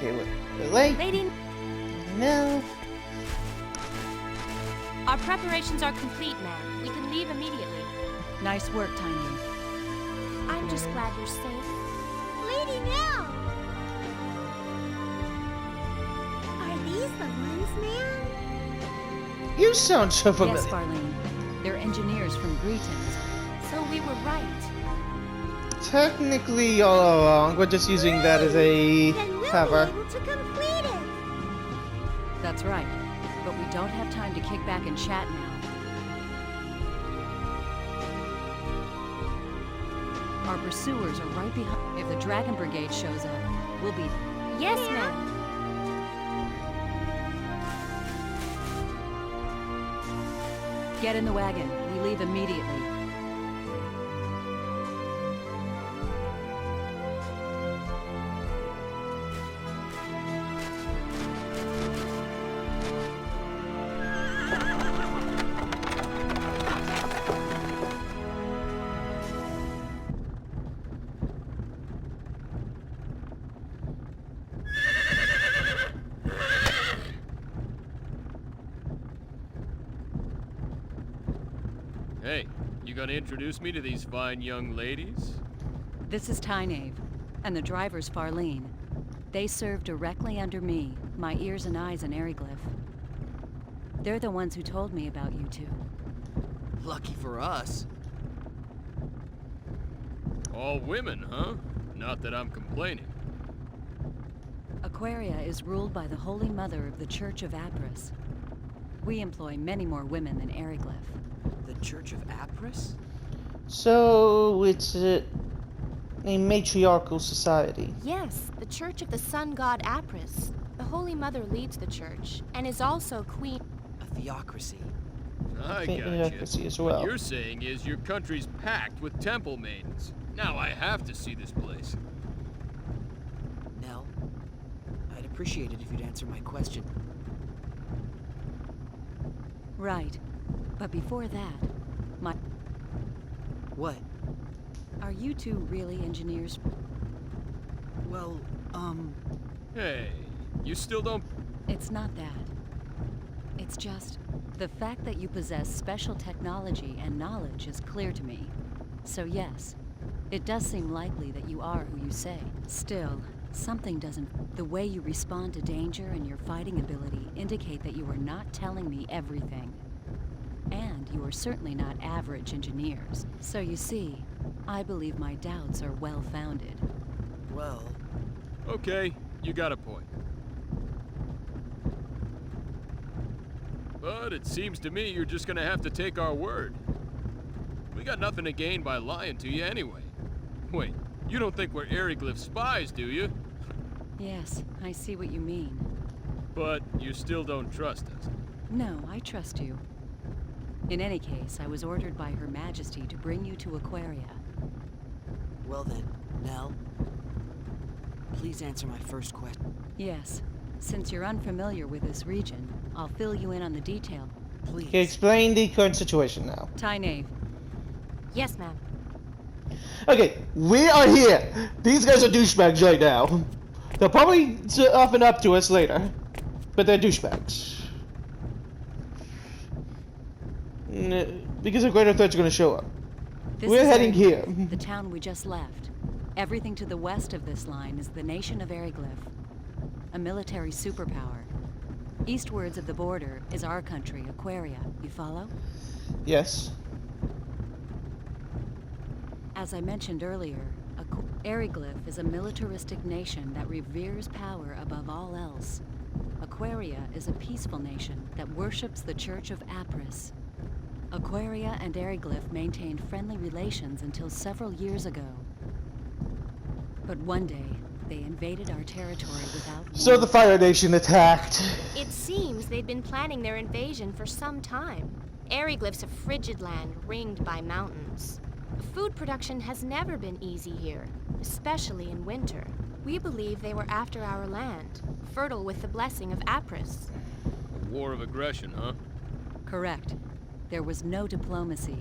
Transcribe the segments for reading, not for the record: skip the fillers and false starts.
Okay, wait. Late? Lady, No. our preparations are complete, ma'am. We can leave immediately. Nice work, Tiny. I'm just glad you're safe. Lady Nell! Are these the ones, ma'am? You sound so familiar. Yes, Farlene. They're engineers from Greetings. So we were right. Technically all along, we're just using that as a Then we'll cover. be able to complete it. That's right. But we don't have time to kick back and chat now. Our pursuers are right behind. If the Dragon Brigade shows up, we'll be there. Yes, ma'am. Get in the wagon. We leave immediately. Hey, you gonna introduce me to these fine young ladies? This is Tynave, and the driver's Farlene. They serve directly under me, my ears and eyes in Eriglyph. They're the ones who told me about you two. Lucky for us. All women, huh? Not that I'm complaining. Aquaria is ruled by the Holy Mother of the Church of Apris. We employ many more women than Eriglyph. The Church of Apris? So it's a matriarchal society. Yes, the Church of the Sun God Apris. The Holy Mother leads the church and is also queen. A theocracy. I Theocracy gotcha. as What well. you're saying is your country's packed with temple maidens. Now I have to see this place. Nell, I'd appreciate it if you'd answer my question. Right. But before that, What? are you two really engineers? Well, Hey, you still don't... It's not that. It's just, the fact that you possess special technology and knowledge is clear to me. So yes, it does seem likely that you are who you say. Still, something doesn't... The way you respond to danger and your fighting ability indicate that you are not telling me everything. And you are certainly not average engineers. So you see, I believe my doubts are well-founded. well... Okay, you got a point. But it seems to me you're just gonna have to take our word. We got nothing to gain by lying to you anyway. Wait, you don't think we're Eriglyph spies, do you? Yes, I see what you mean. But you still don't trust us. No, I trust you. In any case, I was ordered by Her Majesty to bring you to Aquaria. Well then, Nell, please answer my first question. Yes, since you're unfamiliar with this region, I'll fill you in on the detail. Please. Okay, explain the current situation now. Tynave, Yes, ma'am. Okay, we are here. These guys are douchebags right now. They'll probably open up to us later, but they're douchebags. Because a greater threat's going to show up. this We're is heading here. the town we just left. Everything to the west of this line is the nation of Eriglyph, a military superpower. Eastwards of the border is our country, Aquaria. You follow? Yes. As I mentioned earlier, Eriglyph is a militaristic nation that reveres power above all else. Aquaria is a peaceful nation that worships the Church of Apris. Aquaria and Eriglyph maintained friendly relations until several years ago. But one day, they invaded our territory without So the Fire Nation attacked. It seems they'd been planning their invasion for some time. Eriglyph's a frigid land ringed by mountains. Food production has never been easy here, especially in winter. We believe they were after our land, fertile with the blessing of Apris. A war of aggression, huh? Correct. There was no diplomacy.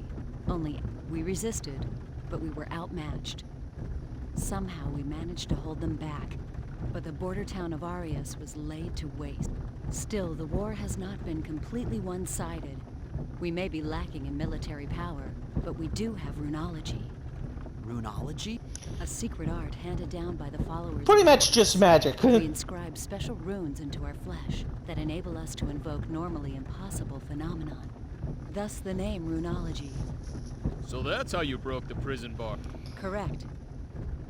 Only we resisted, but we were outmatched. Somehow we managed to hold them back. but the border town of Arius was laid to waste. Still, the war has not been completely one-sided. We may be lacking in military power, but we do have runology. Runology? A secret art handed down by the followers. Pretty much just magic. We inscribe special runes into our flesh that enable us to invoke normally impossible phenomenon. Thus the name runology. So that's how you broke the prison bar. Correct.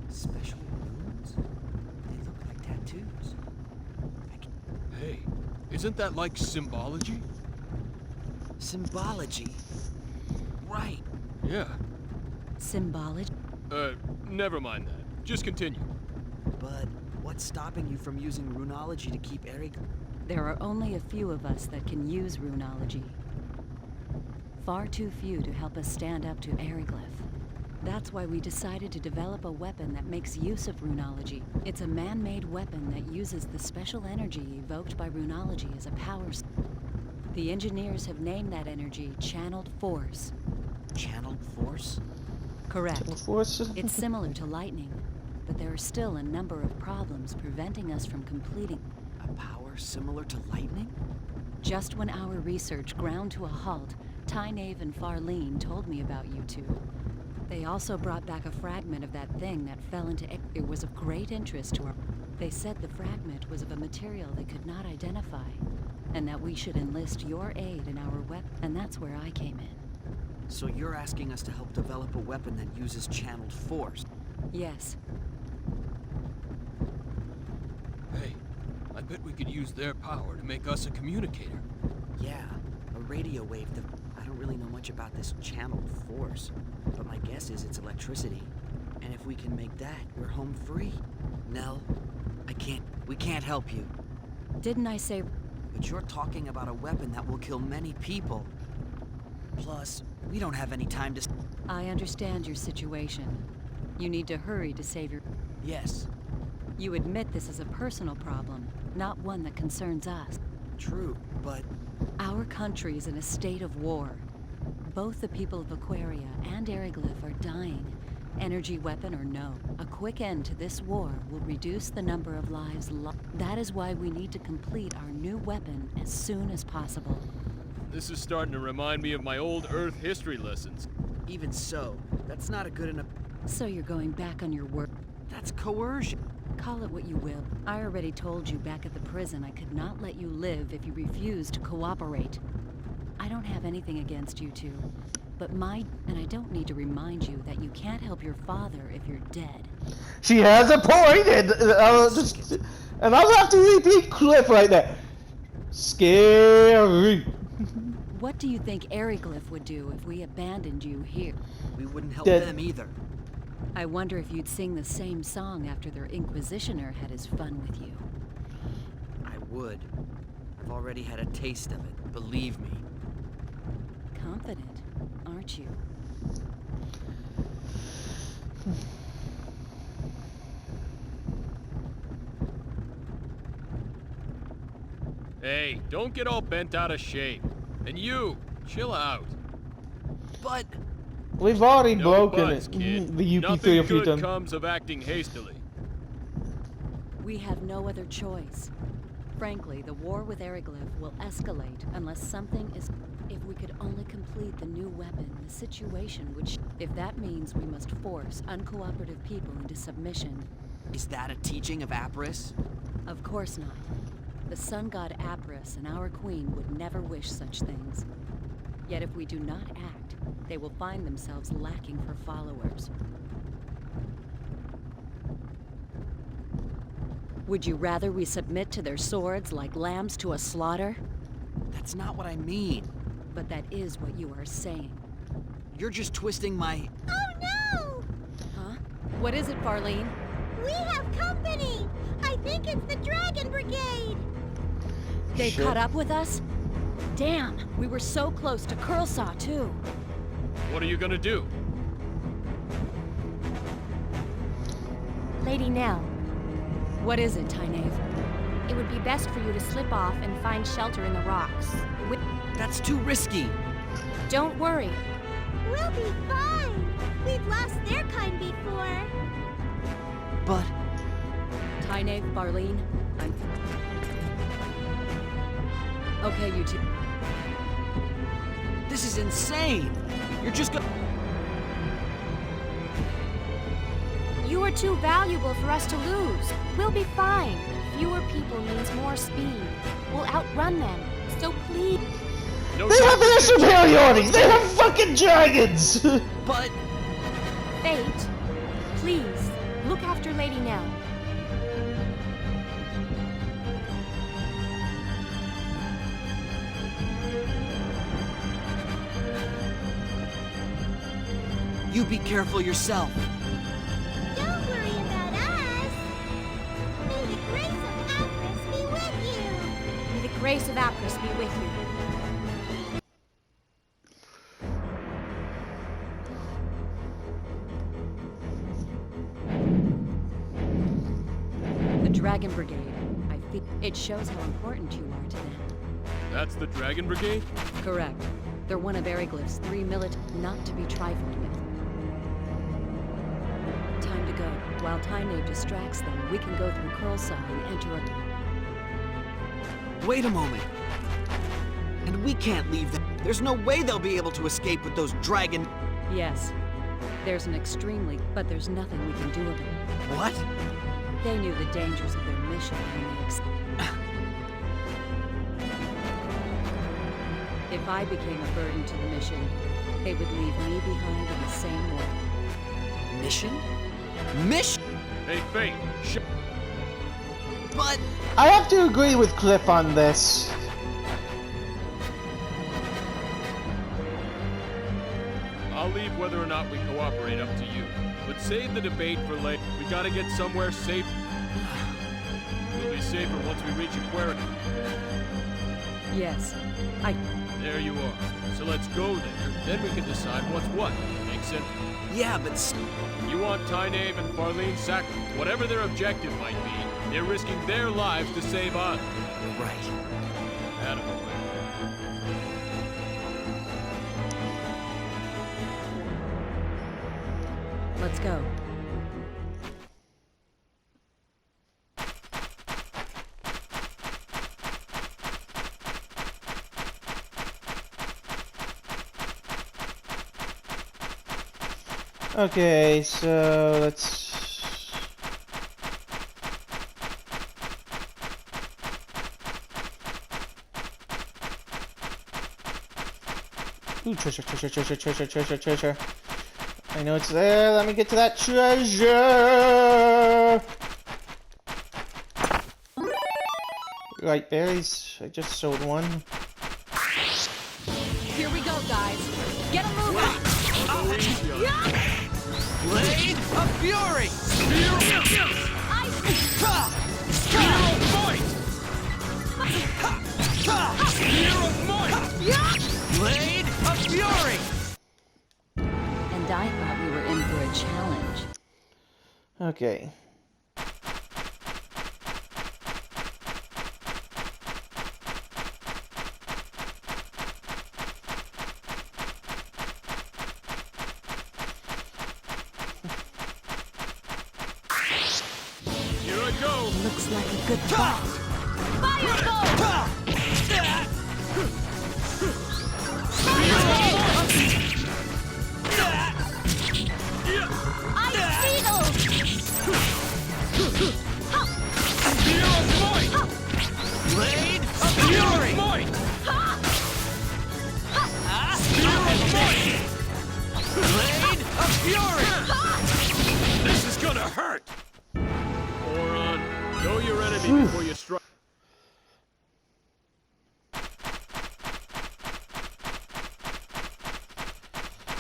Special runes? They look like tattoos. Hey, isn't that like symbology? Symbology. Right. Yeah. Symbology? Never mind that. Just continue. But what's stopping you from using runology to keep Eric? There are only a few of us that can use runology. Far too few to help us stand up to Eriglyph. That's why we decided to develop a weapon that makes use of runology. It's a man-made weapon that uses the special energy evoked by runology as a power. The engineers have named that energy Channeled Force. Channeled force? Correct. Force. It's similar to lightning, but there are still a number of problems preventing us from completing. A power similar to lightning? Just when our research ground to a halt, Tynave and Farlene told me about you two. They also brought back a fragment of that thing that fell into it was of great interest to our... They said the fragment was of a material they could not identify, and that we should enlist your aid in our weapon, and that's where I came in. So you're asking us to help develop a weapon that uses channeled force? Yes. Hey, I bet we could use their power to make us a communicator. Yeah, a radio wave. I don't really know much about this channeled force, but my guess is it's electricity. And if we can make that, we're home free. Nell, we can't help you. Didn't I say... But you're talking about a weapon that will kill many people. Plus, we don't have any time to... I understand your situation. You need to hurry to save your... Yes, You admit this is a personal problem, not one that concerns us. true, but... Our country is in a state of war. Both the people of Aquaria and Eriglyph are dying, energy weapon or no. A quick end to this war will reduce the number of lives lost. That is why we need to complete our new weapon as soon as possible. This is starting to remind me of my old Earth history lessons. Even so, that's not a good enough... So you're going back on your word. That's coercion. Call it what you will. I already told you back at the prison I could not let you live if you refused to cooperate. I don't have anything against you two, but and I don't need to remind you that you can't help your father if you're dead. She has a point, and I'll have to repeat Cliff right there. Scary. What do you think Eriglyph would do if we abandoned you here? We wouldn't help Dead. them either. I wonder if you'd sing the same song after their Inquisitioner had his fun with you. I would. I've already had a taste of it, believe me. Confident, aren't you? Hey, don't get all bent out of shape. And you, chill out. But... We've already No broken buts, it. kid. The UP3 Nothing a few good times. comes of acting hastily. We have no other choice. Frankly, the war with Eriglyph will escalate unless something is... If we could only complete the new weapon, the situation would... If that means we must force uncooperative people into submission... Is that a teaching of Apris? Of course not. The sun god Apris and our queen would never wish such things. Yet if we do not act, they will find themselves lacking for followers. Would you rather we submit to their swords like lambs to a slaughter? That's not what I mean. But that is what you are saying. You're just twisting my... Oh no! Huh? What is it, Farlene? We have company! I think it's the Dragon Brigade! They Shit. caught up with us? Damn, we were so close to Curlsaw, too. What are you gonna do? Lady Nell, What is it, Tynave? it would be best for you to slip off and find shelter in the rocks. That's too risky. Don't worry. We'll be fine! We've lost their kind before! But... Tyne, Barlene, I'm... Okay, you two. This is insane! You're just go- You are too valuable for us to lose. We'll be fine. Fewer people means more speed. We'll outrun them. So please... No They have their superiority! They have fucking dragons! But... Fate, please, look after Lady Nell. You be careful yourself. Don't worry about us. May the grace of Apris be with you. May the grace of Apris be with you. The Dragon Brigade. I think it shows how important you are to them. That's the Dragon Brigade? Correct. They're one of Eriglyph's 3 not to be trifled with. Time to go. While Tyne distracts them, we can go through Curlsaw and enter a... Wait a moment. And we can't leave them. There's no way they'll be able to escape with those dragon... Yes. There's an extremely, but there's nothing we can do about it. What? They knew the dangers of their mission when they If I became a burden to the mission, they would leave me behind in the same way. Mission? Mission? Hey, Fate, But... I have to agree with Cliff on this. I'll leave whether or not we cooperate up to you. But save the debate for later. We gotta get somewhere safe. We'll be safer once we reach Aquarium. Yes. There you are. So let's go there. Then we can decide what's what. Make sense? Yeah, but... You want Tyne and Barlene sack whatever their objective might be. They're risking their lives to save us. You're right. Attaboy. Let's go. Okay, so let's... Ooh, treasure. I know it's there. Let me get to that treasure. Right, berries. I just sold one. Here we go, guys. Get a move on! Blade of Fury! Zero point! Blade of Fury! And I thought we were in for a challenge. Okay. Here I go! Looks like a good fight. Blade of Fury! Blade of Fury! This is gonna hurt! Moron, know your enemy before you strike.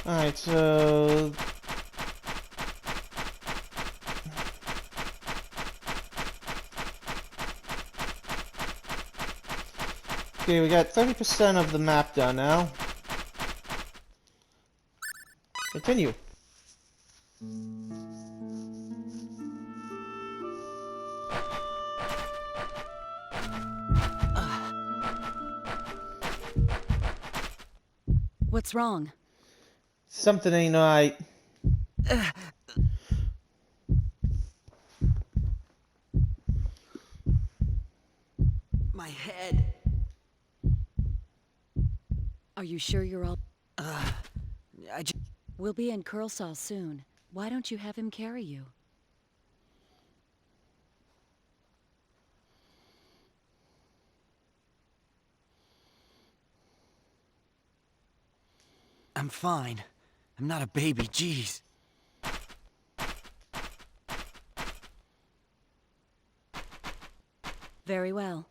Alright, so... Okay, we got 30% of the map done now. Continue. What's wrong? Something ain't right. My head. Are you sure you're all... I just... We'll be in Curlsaw soon. Why don't you have him carry you? I'm fine. I'm not a baby, jeez. Very well.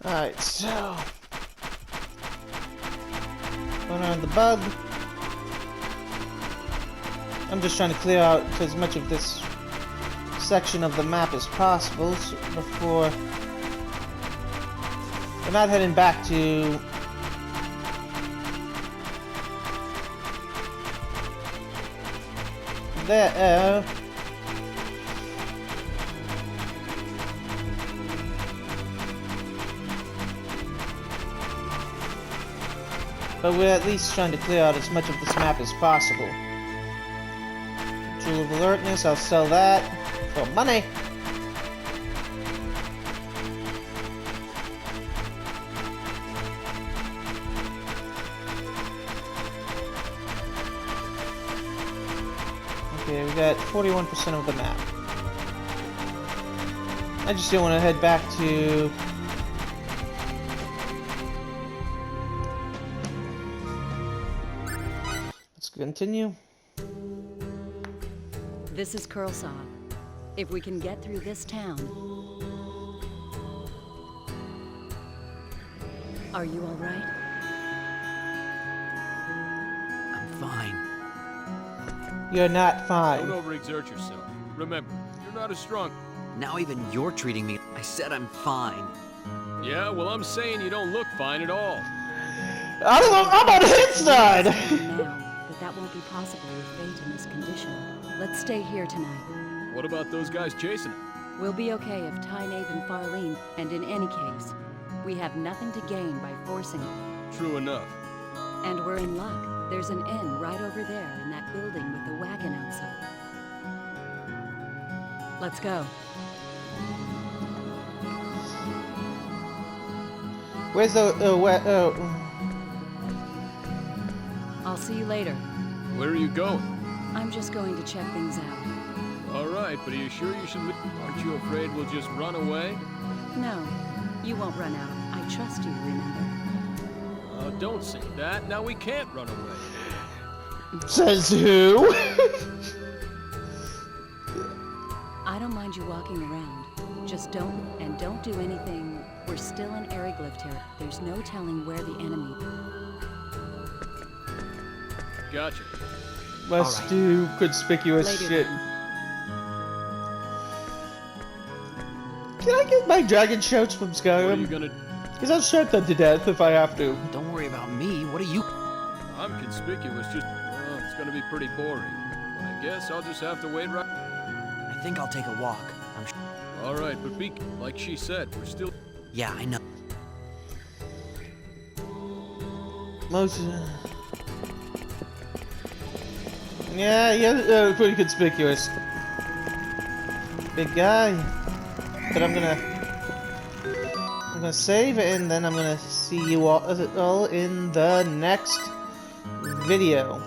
Alright, so... Going around the bug. I'm just trying to clear out as much of this section of the map as possible before... We're not heading back to... there. But we're at least trying to clear out as much of this map as possible. Jewel of Alertness, I'll sell that for money. Okay, we got 41% of the map. I just don't want to head back to... Continue. This is Curlsaw. If we can get through this town... Are you all right? I'm fine. You're not fine. Don't overexert yourself. Remember, you're not as strong. Now even you're treating me... I said I'm fine. Yeah, well, I'm saying you don't look fine at all. I don't know, I'm on his side! Now, but that won't be possible with Fate in this condition. Let's stay here tonight. What about those guys chasing him? We'll be okay if Tynaeve and Farlene, and in any case, we have nothing to gain by forcing it. True enough. And we're in luck. There's an inn right over there in that building with the wagon outside. Let's go. Where's the, I'll see you later. Where are you going? I'm just going to check things out. All right, but are you sure you should leave? Aren't you afraid we'll just run away? No, you won't run out. I trust you, remember? Don't say that. Now we can't run away. Says who? I don't mind you walking around. Just don't do anything. We're still in Eriglyph territory. There's no telling where the enemy... Gotcha. Let's Alright. do conspicuous Later shit. then. Can I get my dragon shouts from What are you Skyrim? gonna... Because I'll shout them to death if I have to. Don't worry about me. What are you... I'm conspicuous, just... Well, it's gonna be pretty boring. But I guess I'll just have to wait right... I think I'll take a walk. I'm sure... All right, but be... Like she said, we're still... Yeah, I know. Most... Yeah, pretty conspicuous. Big guy. But I'm gonna save it, and then I'm gonna see you all in the next video.